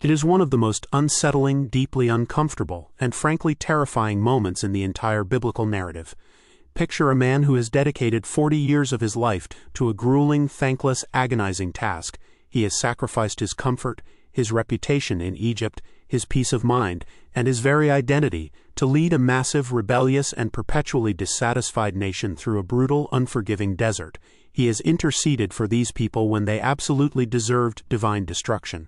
It is one of the most unsettling, deeply uncomfortable, and frankly terrifying moments in the entire biblical narrative. Picture a man who has dedicated 40 years of his life to a grueling, thankless, agonizing task. He has sacrificed his comfort, his reputation in Egypt, his peace of mind, and his very identity to lead a massive, rebellious, and perpetually dissatisfied nation through a brutal, unforgiving desert. He has interceded for these people when they absolutely deserved divine destruction.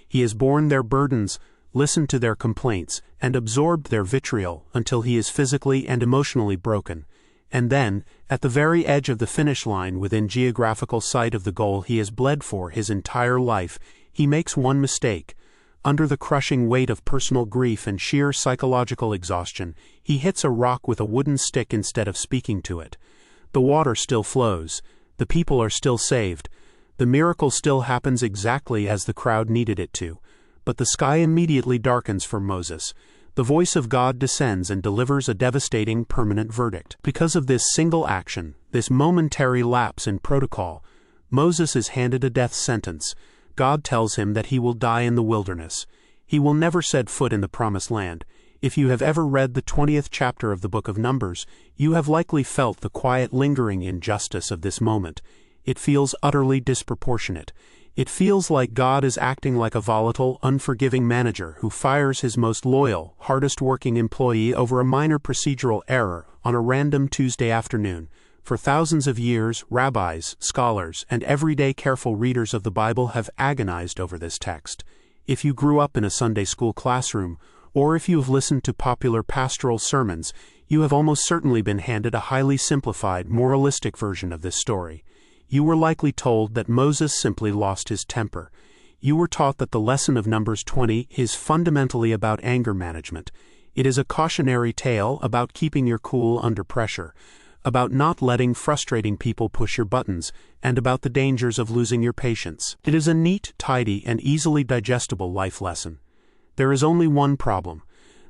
He has borne their burdens, listened to their complaints, and absorbed their vitriol until he is physically and emotionally broken. And then, at the very edge of the finish line within geographical sight of the goal he has bled for his entire life, he makes one mistake. Under the crushing weight of personal grief and sheer psychological exhaustion, he hits a rock with a wooden stick instead of speaking to it. The water still flows. The people are still saved. The miracle still happens exactly as the crowd needed it to. But the sky immediately darkens for Moses. The voice of God descends and delivers a devastating, permanent verdict. Because of this single action, this momentary lapse in protocol, Moses is handed a death sentence. God tells him that he will die in the wilderness. He will never set foot in the Promised Land. If you have ever read the 20th chapter of the book of Numbers, you have likely felt the quiet, lingering injustice of this moment. It feels utterly disproportionate. It feels like God is acting like a volatile, unforgiving manager who fires his most loyal, hardest-working employee over a minor procedural error on a random Tuesday afternoon. For thousands of years, rabbis, scholars, and everyday careful readers of the Bible have agonized over this text. If you grew up in a Sunday school classroom, or if you have listened to popular pastoral sermons, you have almost certainly been handed a highly simplified, moralistic version of this story. You were likely told that Moses simply lost his temper. You were taught that the lesson of Numbers 20 is fundamentally about anger management. It is a cautionary tale about keeping your cool under pressure, about not letting frustrating people push your buttons, and about the dangers of losing your patience. It is a neat, tidy, and easily digestible life lesson. There is only one problem.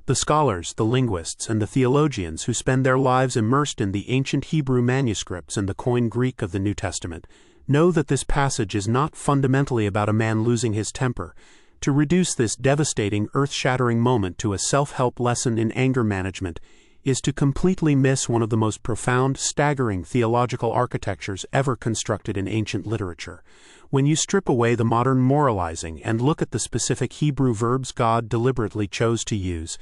The scholars, the linguists, and the theologians who spend their lives immersed in the ancient Hebrew manuscripts and the Koine Greek of the New Testament know that this passage is not fundamentally about a man losing his temper. To reduce this devastating, earth-shattering moment to a self-help lesson in anger management is to completely miss one of the most profound, staggering theological architectures ever constructed in ancient literature. When you strip away the modern moralizing and look at the specific Hebrew verbs God deliberately chose to use,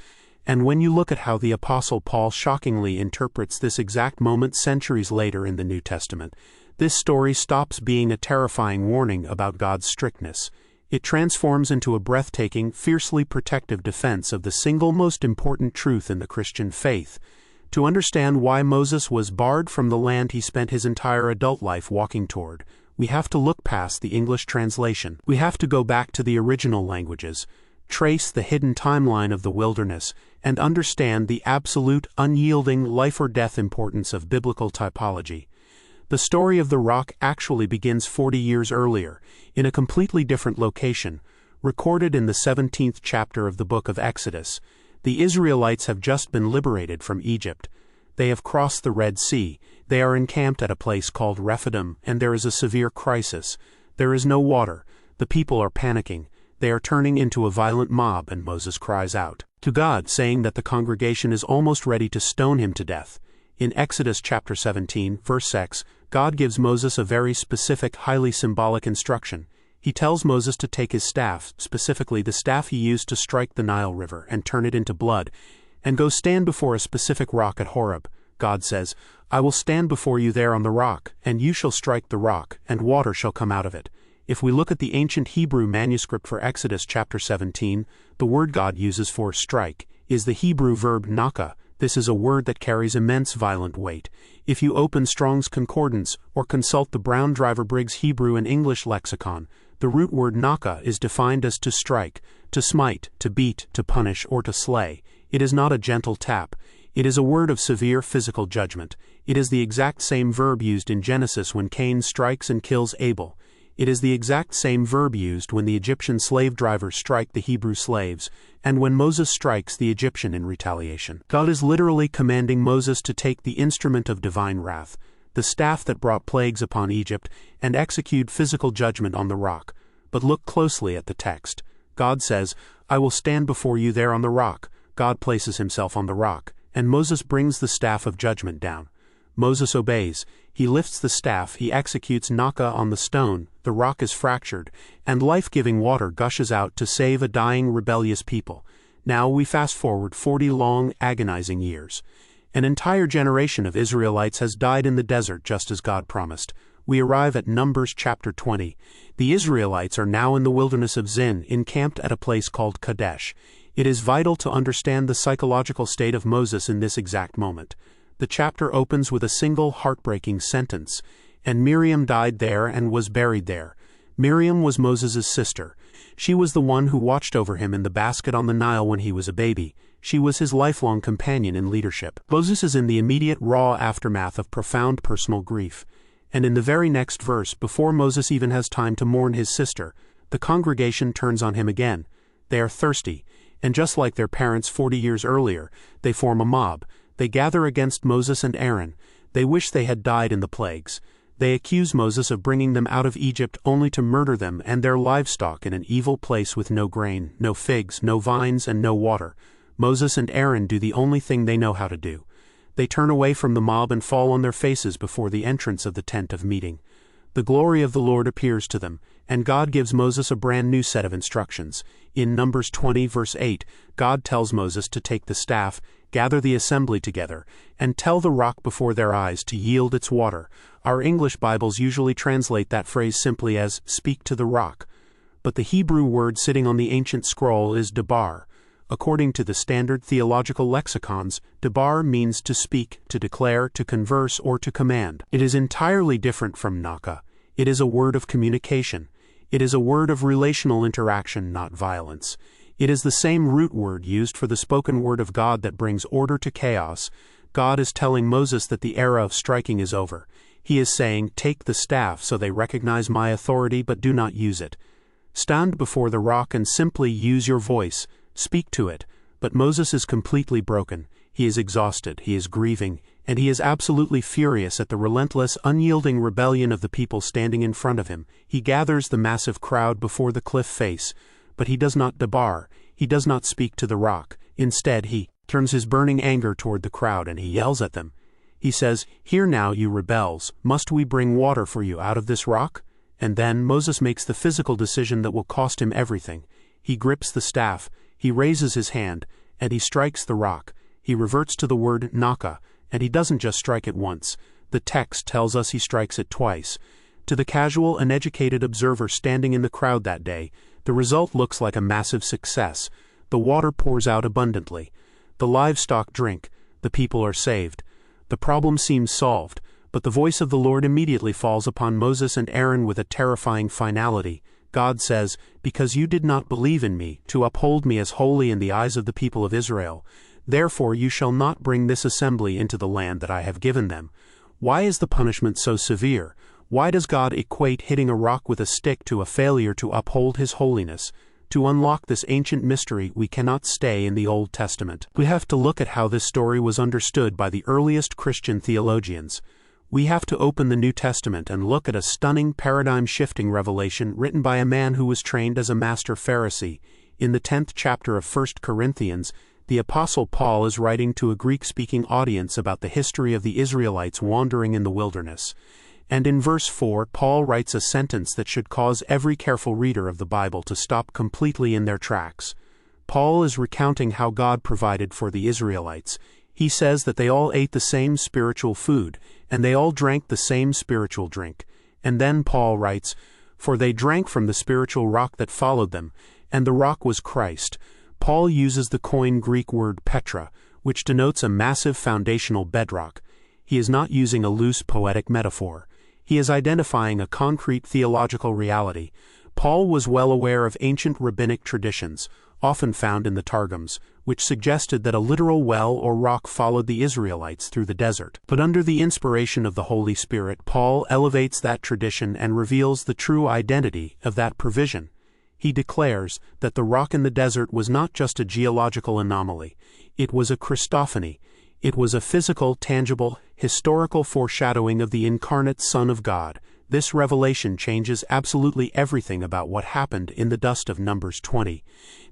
and when you look at how the Apostle Paul shockingly interprets this exact moment centuries later in the New Testament, this story stops being a terrifying warning about God's strictness. It transforms into a breathtaking, fiercely protective defense of the single most important truth in the Christian faith. To understand why Moses was barred from the land he spent his entire adult life walking toward, we have to look past the English translation. We have to go back to the original languages, trace the hidden timeline of the wilderness, and understand the absolute, unyielding, life-or-death importance of biblical typology. The story of the rock actually begins 40 years earlier, in a completely different location, recorded in the 17th chapter of the book of Exodus. The Israelites have just been liberated from Egypt. They have crossed the Red Sea. They are encamped at a place called Rephidim, and there is a severe crisis. There is no water. The people are panicking. They are turning into a violent mob, and Moses cries out to God, saying that the congregation is almost ready to stone him to death. In Exodus chapter 17, verse 6, God gives Moses a very specific, highly symbolic instruction. He tells Moses to take his staff, specifically the staff he used to strike the Nile River, and turn it into blood, and go stand before a specific rock at Horeb. God says, I will stand before you there on the rock, and you shall strike the rock, and water shall come out of it. If we look at the ancient Hebrew manuscript for Exodus chapter 17, the word God uses for strike is the Hebrew verb nakah. This is a word that carries immense violent weight. If you open Strong's Concordance or consult the Brown Driver Briggs Hebrew and English lexicon, the root word nakah is defined as to strike, to smite, to beat, to punish, or to slay. It is not a gentle tap. It is a word of severe physical judgment. It is the exact same verb used in Genesis when Cain strikes and kills Abel. It is the exact same verb used when the Egyptian slave drivers strike the Hebrew slaves, and when Moses strikes the Egyptian in retaliation. God is literally commanding Moses to take the instrument of divine wrath, the staff that brought plagues upon Egypt, and execute physical judgment on the rock. But look closely at the text. God says, "I will stand before you there on the rock." God places himself on the rock, and Moses brings the staff of judgment down. Moses obeys. He lifts the staff, he executes Nakah on the stone, the rock is fractured, and life-giving water gushes out to save a dying, rebellious people. Now we fast forward 40 long, agonizing years. An entire generation of Israelites has died in the desert just as God promised. We arrive at Numbers chapter 20. The Israelites are now in the wilderness of Zin, encamped at a place called Kadesh. It is vital to understand the psychological state of Moses in this exact moment. The chapter opens with a single heartbreaking sentence, "And Miriam died there and was buried there." Miriam was Moses' sister. She was the one who watched over him in the basket on the Nile when he was a baby. She was his lifelong companion in leadership. Moses is in the immediate raw aftermath of profound personal grief. And in the very next verse, before Moses even has time to mourn his sister, the congregation turns on him again. They are thirsty, and just like their parents 40 years earlier, they form a mob. They gather against Moses and Aaron. They wish they had died in the plagues. They accuse Moses of bringing them out of Egypt only to murder them and their livestock in an evil place with no grain, no figs, no vines, and no water. Moses and Aaron do the only thing they know how to do. They turn away from the mob and fall on their faces before the entrance of the tent of meeting. The glory of the Lord appears to them, and God gives Moses a brand new set of instructions. In Numbers 20 verse 8, God tells Moses to take the staff, gather the assembly together, and tell the rock before their eyes to yield its water. Our English Bibles usually translate that phrase simply as, "speak to the rock." But the Hebrew word sitting on the ancient scroll is debar. According to the standard theological lexicons, debar means to speak, to declare, to converse, or to command. It is entirely different from Nakah. It is a word of communication. It is a word of relational interaction, not violence. It is the same root word used for the spoken word of God that brings order to chaos. God is telling Moses that the era of striking is over. He is saying, "Take the staff so they recognize my authority but do not use it. Stand before the rock and simply use your voice. Speak to it." But Moses is completely broken. He is exhausted, he is grieving, and he is absolutely furious at the relentless, unyielding rebellion of the people standing in front of him. He gathers the massive crowd before the cliff face, but he does not debar, he does not speak to the rock. Instead, he turns his burning anger toward the crowd and he yells at them. He says, "Hear now, you rebels, must we bring water for you out of this rock?" And then Moses makes the physical decision that will cost him everything. He grips the staff, he raises his hand, and he strikes the rock. He reverts to the word Nakah, and he doesn't just strike it once. The text tells us he strikes it twice. To the casual, uneducated observer standing in the crowd that day, the result looks like a massive success. The water pours out abundantly. The livestock drink. The people are saved. The problem seems solved, but the voice of the Lord immediately falls upon Moses and Aaron with a terrifying finality. God says, "Because you did not believe in me, to uphold me as holy in the eyes of the people of Israel, therefore you shall not bring this assembly into the land that I have given them." Why is the punishment so severe? Why does God equate hitting a rock with a stick to a failure to uphold His holiness? To unlock this ancient mystery, we cannot stay in the Old Testament. We have to look at how this story was understood by the earliest Christian theologians. We have to open the New Testament and look at a stunning paradigm-shifting revelation written by a man who was trained as a master Pharisee. In the 10th chapter of 1 Corinthians, the Apostle Paul is writing to a Greek-speaking audience about the history of the Israelites wandering in the wilderness. And in verse 4, Paul writes a sentence that should cause every careful reader of the Bible to stop completely in their tracks. Paul is recounting how God provided for the Israelites. He says that they all ate the same spiritual food, and they all drank the same spiritual drink. And then Paul writes, "For they drank from the spiritual rock that followed them, and the rock was Christ." Paul uses the Koine Greek word Petra, which denotes a massive foundational bedrock. He is not using a loose poetic metaphor. He is identifying a concrete theological reality. Paul was well aware of ancient rabbinic traditions, often found in the Targums, which suggested that a literal well or rock followed the Israelites through the desert. But under the inspiration of the Holy Spirit, Paul elevates that tradition and reveals the true identity of that provision. He declares that the rock in the desert was not just a geological anomaly. It was a Christophany. It was a physical, tangible, historical foreshadowing of the incarnate Son of God, This revelation changes absolutely everything about what happened in the dust of Numbers 20.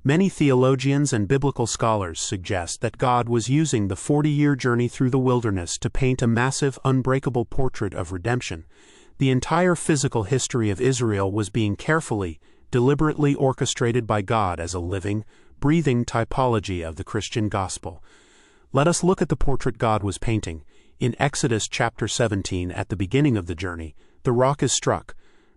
Many theologians and biblical scholars suggest that God was using the 40-year journey through the wilderness to paint a massive, unbreakable portrait of redemption. The entire physical history of Israel was being carefully, deliberately orchestrated by God as a living, breathing typology of the Christian gospel. Let us look at the portrait God was painting. In Exodus chapter 17, at the beginning of the journey, the rock is struck,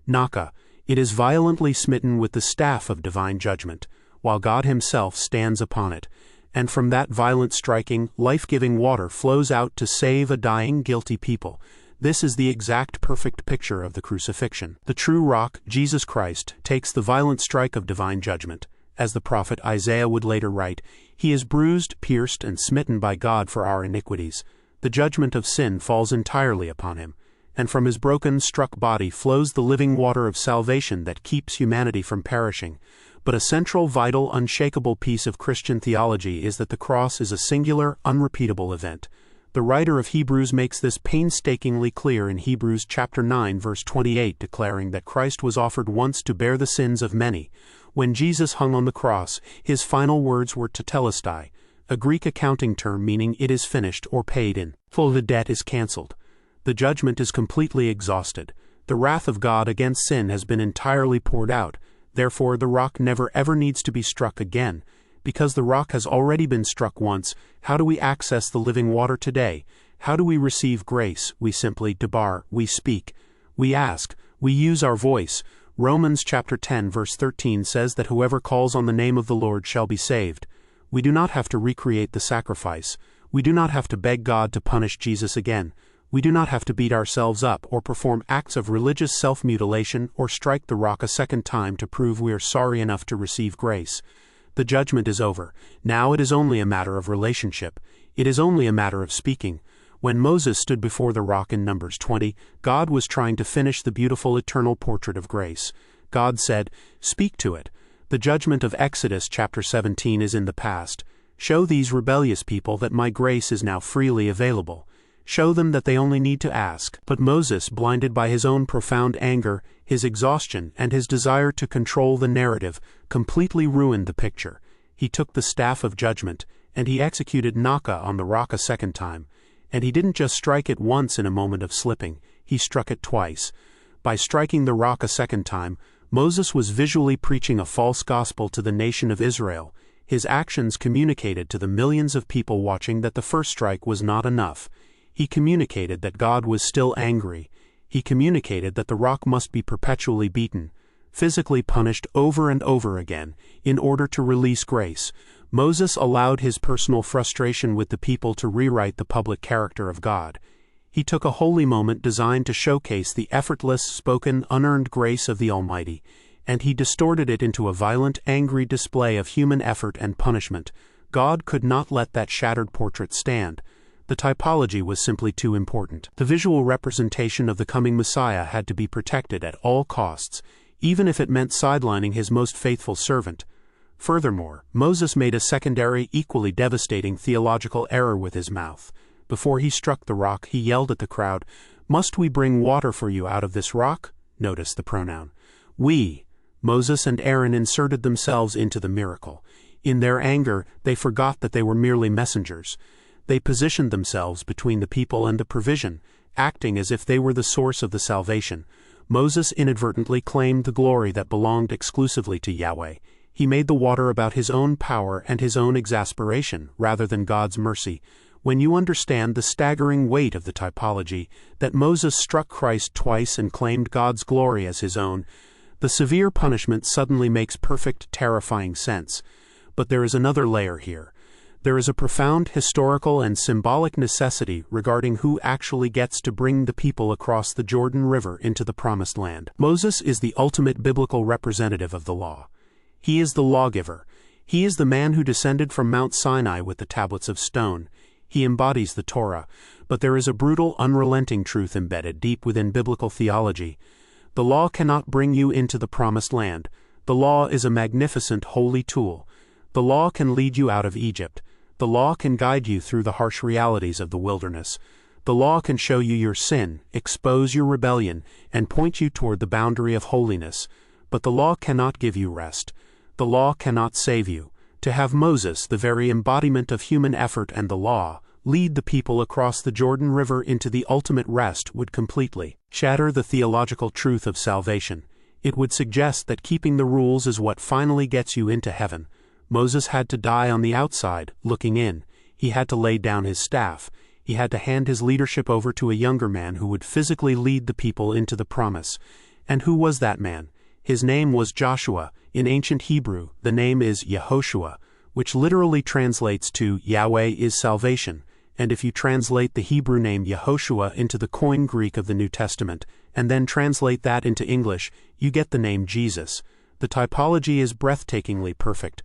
Nakah. It is violently smitten with the staff of divine judgment, while God himself stands upon it. And from that violent striking, life-giving water flows out to save a dying, guilty people. This is the exact perfect picture of the crucifixion. The true rock, Jesus Christ, takes the violent strike of divine judgment. As the prophet Isaiah would later write, he is bruised, pierced, and smitten by God for our iniquities. The judgment of sin falls entirely upon him, and from his broken, struck body flows the living water of salvation that keeps humanity from perishing. But a central, vital, unshakable piece of Christian theology is that the cross is a singular, unrepeatable event. The writer of Hebrews makes this painstakingly clear in Hebrews chapter 9 verse 28, declaring that Christ was offered once to bear the sins of many. When Jesus hung on the cross, his final words were tetelestai, a Greek accounting term meaning it is finished or paid in full. The debt is cancelled. The judgment is completely exhausted. The wrath of God against sin has been entirely poured out. Therefore, the rock never ever needs to be struck again. Because the rock has already been struck once, how do we access the living water today? How do we receive grace? We simply debar, we speak, we ask, we use our voice. Romans chapter 10 verse 13 says that whoever calls on the name of the Lord shall be saved. We do not have to recreate the sacrifice. We do not have to beg God to punish Jesus again. We do not have to beat ourselves up or perform acts of religious self-mutilation or strike the rock a second time to prove we are sorry enough to receive grace. The judgment is over. Now it is only a matter of relationship. It is only a matter of speaking. When Moses stood before the rock in Numbers 20, God was trying to finish the beautiful eternal portrait of grace. God said, "Speak to it." The judgment of Exodus chapter 17 is in the past. Show these rebellious people that my grace is now freely available. Show them that they only need to ask. But Moses, blinded by his own profound anger, his exhaustion, and his desire to control the narrative, completely ruined the picture. He took the staff of judgment, and he executed Nakah on the rock a second time. And he didn't just strike it once in a moment of slipping, he struck it twice. By striking the rock a second time, Moses was visually preaching a false gospel to the nation of Israel. His actions communicated to the millions of people watching that the first strike was not enough. He communicated that God was still angry. He communicated that the rock must be perpetually beaten, physically punished over and over again, in order to release grace. Moses allowed his personal frustration with the people to rewrite the public character of God. He took a holy moment designed to showcase the effortless, spoken, unearned grace of the Almighty, and he distorted it into a violent, angry display of human effort and punishment. God could not let that shattered portrait stand. The typology was simply too important. The visual representation of the coming Messiah had to be protected at all costs, even if it meant sidelining his most faithful servant. Furthermore, Moses made a secondary, equally devastating theological error with his mouth. Before he struck the rock, he yelled at the crowd, "Must we bring water for you out of this rock?" Notice the pronoun. We. Moses and Aaron inserted themselves into the miracle. In their anger, they forgot that they were merely messengers. They positioned themselves between the people and the provision, acting as if they were the source of the salvation. Moses inadvertently claimed the glory that belonged exclusively to Yahweh. He made the water about his own power and his own exasperation, rather than God's mercy. When you understand the staggering weight of the typology, that Moses struck Christ twice and claimed God's glory as his own, the severe punishment suddenly makes perfect, terrifying sense. But there is another layer here. There is a profound historical and symbolic necessity regarding who actually gets to bring the people across the Jordan River into the Promised Land. Moses is the ultimate biblical representative of the law. He is the lawgiver. He is the man who descended from Mount Sinai with the tablets of stone. He embodies the Torah, but there is a brutal, unrelenting truth embedded deep within biblical theology. The law cannot bring you into the Promised Land. The law is a magnificent, holy tool. The law can lead you out of Egypt. The law can guide you through the harsh realities of the wilderness. The law can show you your sin, expose your rebellion, and point you toward the boundary of holiness. But the law cannot give you rest. The law cannot save you. To have Moses, the very embodiment of human effort and the law, lead the people across the Jordan River into the ultimate rest would completely shatter the theological truth of salvation. It would suggest that keeping the rules is what finally gets you into heaven. Moses had to die on the outside, looking in. He had to lay down his staff. He had to hand his leadership over to a younger man who would physically lead the people into the promise. And who was that man? His name was Joshua. In ancient Hebrew, the name is Yehoshua, which literally translates to Yahweh is salvation. And if you translate the Hebrew name Yehoshua into the Koine Greek of the New Testament, and then translate that into English, you get the name Jesus. The typology is breathtakingly perfect.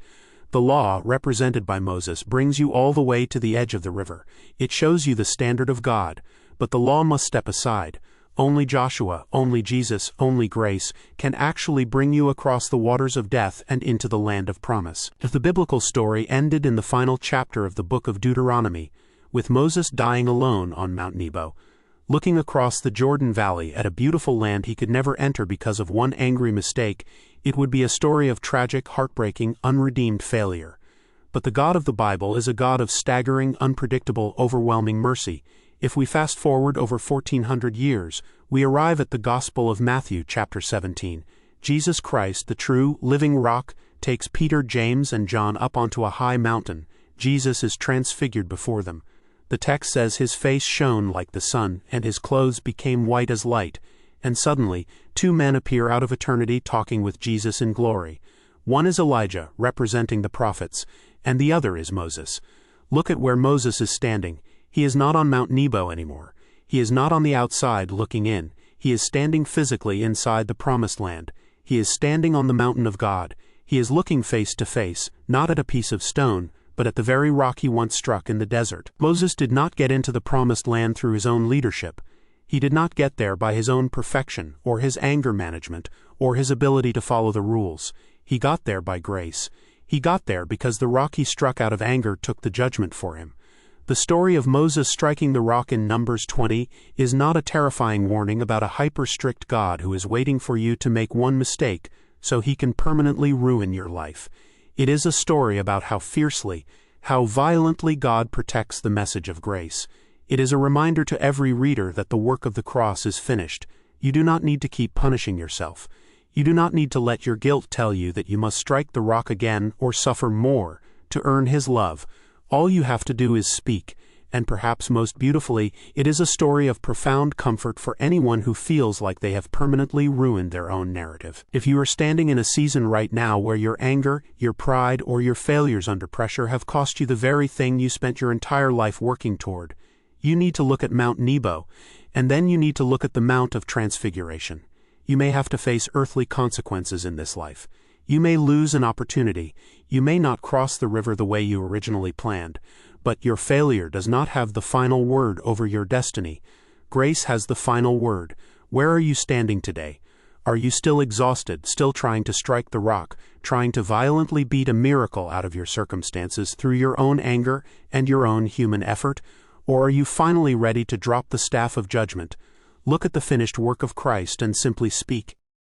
The law, represented by Moses, brings you all the way to the edge of the river. It shows you the standard of God. But the law must step aside. Only Joshua, only Jesus, only grace can actually bring you across the waters of death and into the land of promise. The biblical story ended in the final chapter of the book of Deuteronomy, with Moses dying alone on Mount Nebo, looking across the Jordan Valley at a beautiful land he could never enter because of one angry mistake. It would be a story of tragic, heartbreaking, unredeemed failure. But the God of the Bible is a God of staggering, unpredictable, overwhelming mercy. If we fast forward over 1400 years, we arrive at the Gospel of Matthew chapter 17. Jesus Christ, the true, living rock, takes Peter, James, and John up onto a high mountain. Jesus is transfigured before them. The text says his face shone like the sun, and his clothes became white as light. And suddenly, two men appear out of eternity talking with Jesus in glory. One is Elijah, representing the prophets, and the other is Moses. Look at where Moses is standing. He is not on Mount Nebo anymore. He is not on the outside looking in. He is standing physically inside the promised land. He is standing on the mountain of God. He is looking face to face, not at a piece of stone, but at the very rock he once struck in the desert. Moses did not get into the promised land through his own leadership. He did not get there by his own perfection, or his anger management, or his ability to follow the rules. He got there by grace. He got there because the rock he struck out of anger took the judgment for him. The story of Moses striking the rock in Numbers 20 is not a terrifying warning about a hyper-strict God who is waiting for you to make one mistake so he can permanently ruin your life. It is a story about how fiercely, how violently God protects the message of grace. It is a reminder to every reader that the work of the cross is finished. You do not need to keep punishing yourself. You do not need to let your guilt tell you that you must strike the rock again or suffer more to earn his love. All you have to do is speak, and perhaps most beautifully, it is a story of profound comfort for anyone who feels like they have permanently ruined their own narrative. If you are standing in a season right now where your anger, your pride, or your failures under pressure have cost you the very thing you spent your entire life working toward, you need to look at Mount Nebo, and then you need to look at the Mount of Transfiguration. You may have to face earthly consequences in this life. You may lose an opportunity. You may not cross the river the way you originally planned. But your failure does not have the final word over your destiny. Grace has the final word. Where are you standing today? Are you still exhausted, still trying to strike the rock, trying to violently beat a miracle out of your circumstances through your own anger and your own human effort? Or are you finally ready to drop the staff of judgment, look at the finished work of Christ, and simply speak,